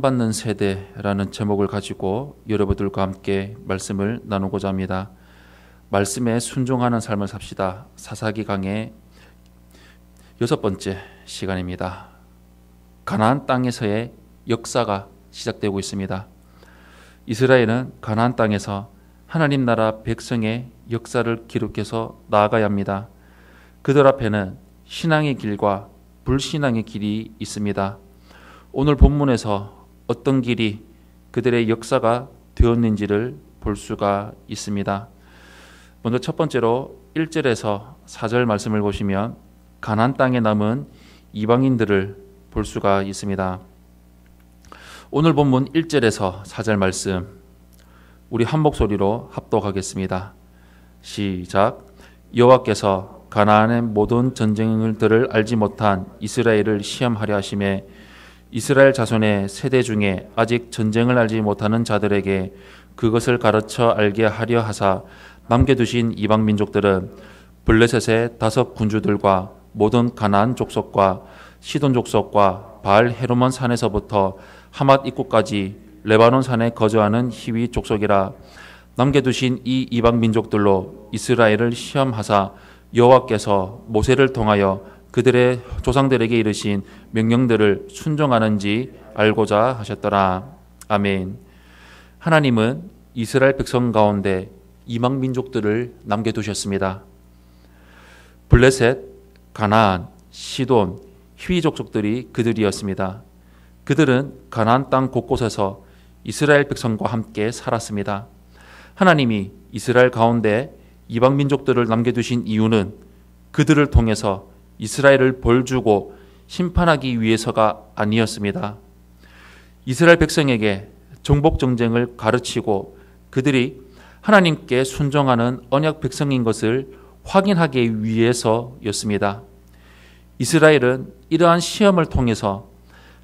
받는 세대라는 제목을 가지고 여러분들과 함께 말씀을 나누고자 합니다. 말씀에 순종하는 삶을 삽시다. 사사기 강의 6번째 시간입니다. 가나안 땅에서의 역사가 시작되고 있습니다. 이스라엘은 가나안 땅에서 하나님 나라 백성의 역사를 기록해서 나아가야 합니다. 그들 앞에는 신앙의 길과 불신앙의 길이 있습니다. 오늘 본문에서 어떤 길이 그들의 역사가 되었는지를 볼 수가 있습니다. 먼저 첫 번째로 1절에서 4절 말씀을 보시면 가나안 땅에 남은 이방인들을 볼 수가 있습니다. 오늘 본문 1절에서 4절 말씀 우리 한 목소리로 합독하겠습니다. 시작. 여호와께서 가나안의 모든 전쟁들을 알지 못한 이스라엘을 시험하려 하심에 이스라엘 자손의 세대 중에 아직 전쟁을 알지 못하는 자들에게 그것을 가르쳐 알게 하려 하사 남겨두신 이방 민족들은 블레셋의 5 군주들과 모든 가나안 족속과 시돈 족속과 바알 헤르몬 산에서부터 하맛 입구까지 레바논 산에 거주하는 히위 족속이라. 남겨두신 이 이방 민족들로 이스라엘을 시험하사 여호와께서 모세를 통하여 그들의 조상들에게 이르신 명령들을 순종하는지 알고자 하셨더라. 아멘. 하나님은 이스라엘 백성 가운데 이방 민족들을 남겨두셨습니다. 블레셋, 가나안, 시돈, 히위 족속들이 그들이었습니다. 그들은 가나안 땅 곳곳에서 이스라엘 백성과 함께 살았습니다. 하나님이 이스라엘 가운데 이방 민족들을 남겨두신 이유는 그들을 통해서 이스라엘을 벌주고 심판하기 위해서가 아니었습니다. 이스라엘 백성에게 정복 정쟁을 가르치고 그들이 하나님께 순종하는 언약 백성인 것을 확인하기 위해서였습니다. 이스라엘은 이러한 시험을 통해서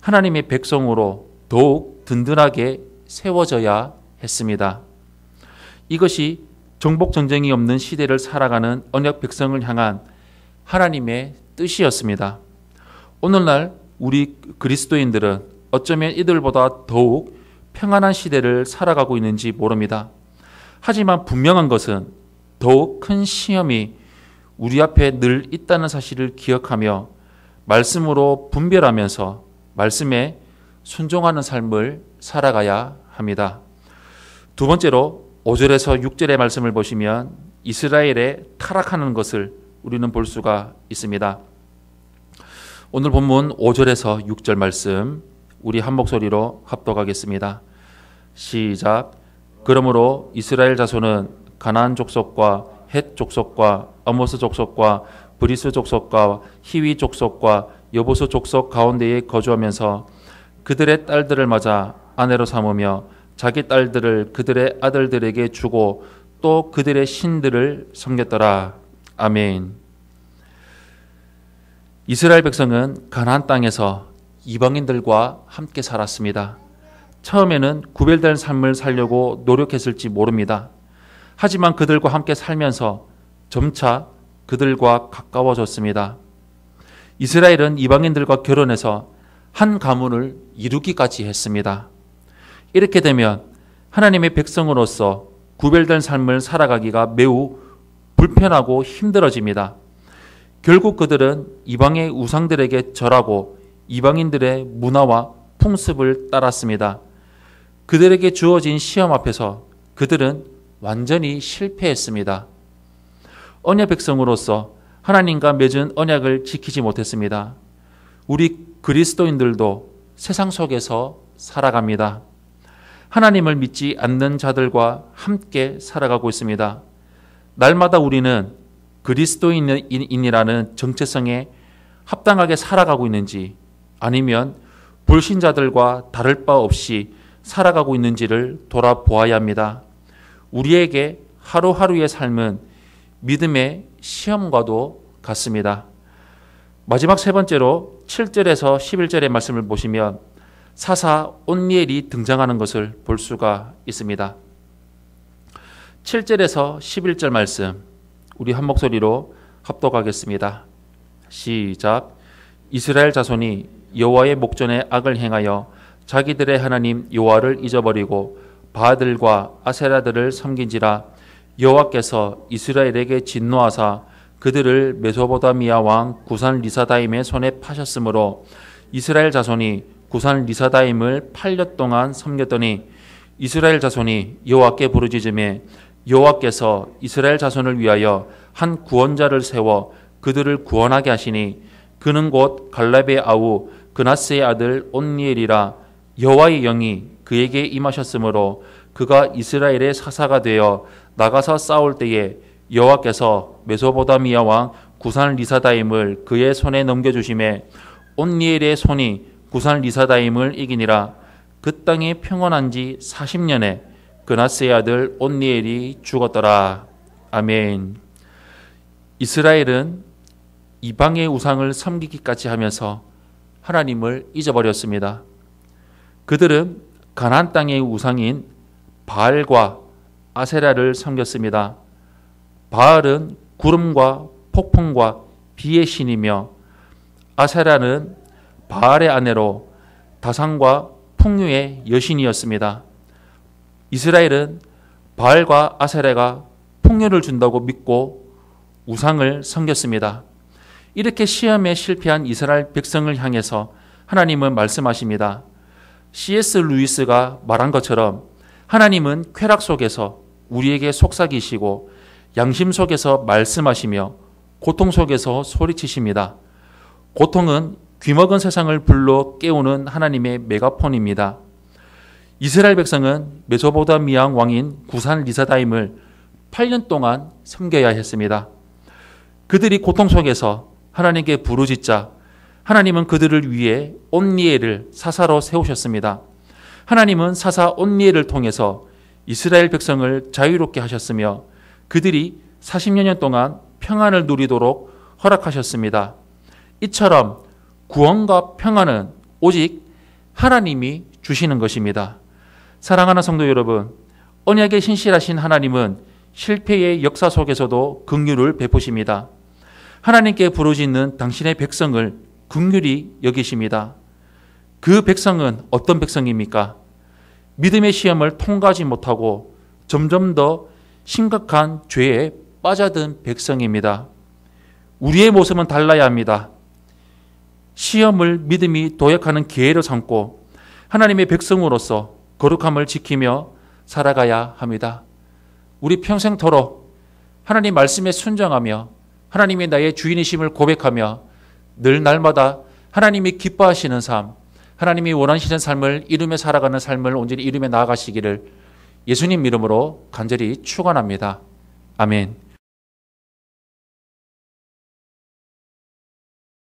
하나님의 백성으로 더욱 든든하게 세워져야 했습니다. 이것이 정복 전쟁이 없는 시대를 살아가는 언약 백성을 향한 하나님의 뜻이었습니다. 오늘날 우리 그리스도인들은 어쩌면 이들보다 더욱 평안한 시대를 살아가고 있는지 모릅니다. 하지만 분명한 것은 더욱 큰 시험이 우리 앞에 늘 있다는 사실을 기억하며 말씀으로 분별하면서 말씀에 순종하는 삶을 살아가야 합니다. 두 번째로 5절에서 6절의 말씀을 보시면 이스라엘의 타락하는 것을 우리는 볼 수가 있습니다. 오늘 본문 5절에서 6절 말씀 우리 한 목소리로 합독하겠습니다. 시작. 그러므로 이스라엘 자손은 가나안 족속과 헷 족속과 아모스 족속과 브리스 족속과 히위 족속과 여부스 족속 가운데에 거주하면서 그들의 딸들을 맞아 아내로 삼으며 자기 딸들을 그들의 아들들에게 주고 또 그들의 신들을 섬겼더라. 아멘. 이스라엘 백성은 가나안 땅에서 이방인들과 함께 살았습니다. 처음에는 구별된 삶을 살려고 노력했을지 모릅니다. 하지만 그들과 함께 살면서 점차 그들과 가까워졌습니다. 이스라엘은 이방인들과 결혼해서 한 가문을 이루기까지 했습니다. 이렇게 되면 하나님의 백성으로서 구별된 삶을 살아가기가 매우 불편하고 힘들어집니다. 결국 그들은 이방의 우상들에게 절하고 이방인들의 문화와 풍습을 따랐습니다. 그들에게 주어진 시험 앞에서 그들은 완전히 실패했습니다. 언약 백성으로서 하나님과 맺은 언약을 지키지 못했습니다. 우리 그리스도인들도 세상 속에서 살아갑니다. 하나님을 믿지 않는 자들과 함께 살아가고 있습니다. 날마다 우리는 그리스도인이라는 정체성에 합당하게 살아가고 있는지 아니면 불신자들과 다를 바 없이 살아가고 있는지를 돌아보아야 합니다. 우리에게 하루하루의 삶은 믿음의 시험과도 같습니다. 마지막 세 번째로 7절에서 11절의 말씀을 보시면 사사 온니엘이 등장하는 것을 볼 수가 있습니다. 7절에서 11절 말씀 우리 한 목소리로 합독하겠습니다. 시작. 이스라엘 자손이 여호와의 목전에 악을 행하여 자기들의 하나님 여호와를 잊어버리고 바알들과 아세라들을 섬긴지라. 여호와께서 이스라엘에게 진노하사 그들을 메소포타미아 왕 구산 리사다임의 손에 파셨으므로 이스라엘 자손이 구산 리사다임을 8년 동안 섬겼더니 이스라엘 자손이 여호와께 부르짖음에 여호와께서 이스라엘 자손을 위하여 한 구원자를 세워 그들을 구원하게 하시니 그는 곧 갈렙의 아우 그나스의 아들 온니엘이라. 여호와의 영이 그에게 임하셨으므로 그가 이스라엘의 사사가 되어 나가서 싸울 때에 여호와께서 메소포타미아 왕 구산 리사다임을 그의 손에 넘겨주심에 온니엘의 손이 구산 리사다임을 이기니라. 그 땅이 평온한 지 40년에 그나스의 아들 온니엘이 죽었더라. 아멘. 이스라엘은 이방의 우상을 섬기기까지 하면서 하나님을 잊어버렸습니다. 그들은 가나안 땅의 우상인 바알과 아세라를 섬겼습니다. 바알은 구름과 폭풍과 비의 신이며 아세라는 바알의 아내로 다산과 풍류의 여신이었습니다. 이스라엘은 바알과 아세라가 풍요를 준다고 믿고 우상을 섬겼습니다. 이렇게 시험에 실패한 이스라엘 백성을 향해서 하나님은 말씀하십니다. C.S. 루이스가 말한 것처럼 하나님은 쾌락 속에서 우리에게 속삭이시고 양심 속에서 말씀하시며 고통 속에서 소리치십니다. 고통은 귀먹은 세상을 불러 깨우는 하나님의 메가폰입니다. 이스라엘 백성은 메소포타미아 왕인 구산 리사다임을 8년 동안 섬겨야 했습니다. 그들이 고통 속에서 하나님께 부르짖자 하나님은 그들을 위해 온니엘을 사사로 세우셨습니다. 하나님은 사사 온니엘을 통해서 이스라엘 백성을 자유롭게 하셨으며 그들이 40여 년 동안 평안을 누리도록 허락하셨습니다. 이처럼 구원과 평안은 오직 하나님이 주시는 것입니다. 사랑하는 성도 여러분, 언약에 신실하신 하나님은 실패의 역사 속에서도 긍휼을 베푸십니다. 하나님께 부르짖는 당신의 백성을 긍휼히 여기십니다. 그 백성은 어떤 백성입니까? 믿음의 시험을 통과하지 못하고 점점 더 심각한 죄에 빠져든 백성입니다. 우리의 모습은 달라야 합니다. 시험을 믿음이 도약하는 기회로 삼고 하나님의 백성으로서 거룩함을 지키며 살아가야 합니다. 우리 평생토록 하나님 말씀에 순종하며 하나님이 나의 주인이심을 고백하며 늘 날마다 하나님이 기뻐하시는 삶, 하나님이 원하시는 삶을 이루며 살아가는 삶을 온전히 이루며 나아가시기를 예수님 이름으로 간절히 축원합니다. 아멘.